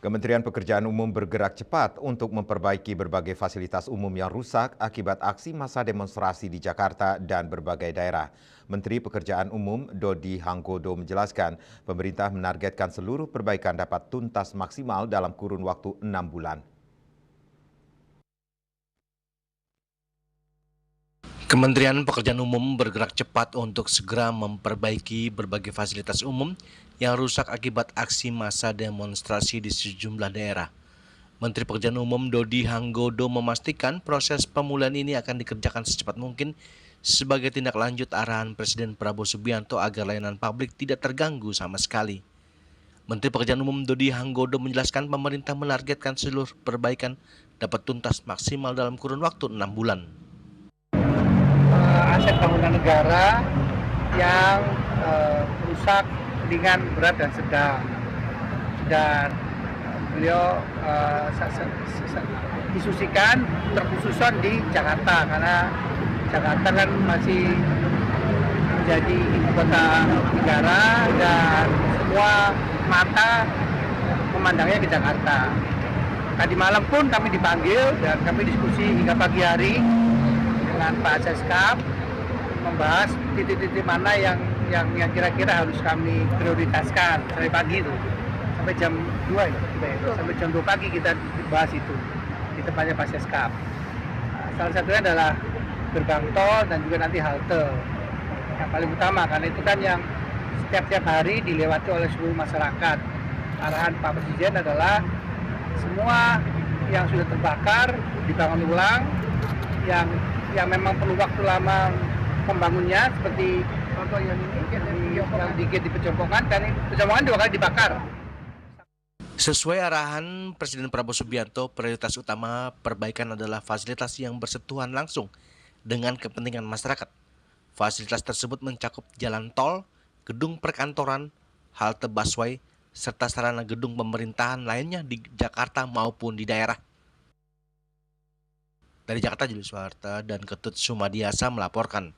Kementerian Pekerjaan Umum bergerak cepat untuk memperbaiki berbagai fasilitas umum yang rusak akibat aksi massa demonstrasi di Jakarta dan berbagai daerah. Menteri Pekerjaan Umum Dodi Hanggodo menjelaskan, pemerintah menargetkan seluruh perbaikan dapat tuntas maksimal dalam kurun waktu 6 bulan. Kementerian Pekerjaan Umum bergerak cepat untuk segera memperbaiki berbagai fasilitas umum yang rusak akibat aksi massa demonstrasi di sejumlah daerah. Menteri Pekerjaan Umum Dodi Hanggodo memastikan proses pemulihan ini akan dikerjakan secepat mungkin sebagai tindak lanjut arahan Presiden Prabowo Subianto agar layanan publik tidak terganggu sama sekali. Menteri Pekerjaan Umum Dodi Hanggodo menjelaskan pemerintah menargetkan seluruh perbaikan dapat tuntas maksimal dalam kurun waktu 6 bulan. Aset bangunan negara yang rusak, ringan, berat, dan sedang. Dan beliau disusikan terkhususan di Jakarta karena Jakarta kan masih menjadi ibu kota negara dan semua mata memandangnya ke Jakarta. Tadi malam pun kami dipanggil dan kami diskusi hingga pagi hari dengan Pak Seskap membahas titik-titik mana yang kira-kira harus kami prioritaskan dari pagi itu sampai jam 2 ya, sampai jam 2 pagi kita bahas itu di tempatnya Pak Seskap. Salah satunya adalah gerbang tol dan juga nanti halte yang paling utama karena itu kan yang setiap hari dilewati oleh seluruh masyarakat. Arahan Pak Presiden adalah semua yang sudah terbakar dibangun ulang, yang memang perlu waktu lama pembangunnya seperti contoh yang ini yang di Pejompongan dan Pejompongan 2 kali dibakar. Sesuai arahan Presiden Prabowo Subianto, prioritas utama perbaikan adalah fasilitas yang bersentuhan langsung dengan kepentingan masyarakat. Fasilitas tersebut mencakup jalan tol, gedung perkantoran, halte busway, serta sarana gedung pemerintahan lainnya di Jakarta maupun di daerah. Dari Jakarta, Julius Warta dan Ketut Sumadiasa melaporkan.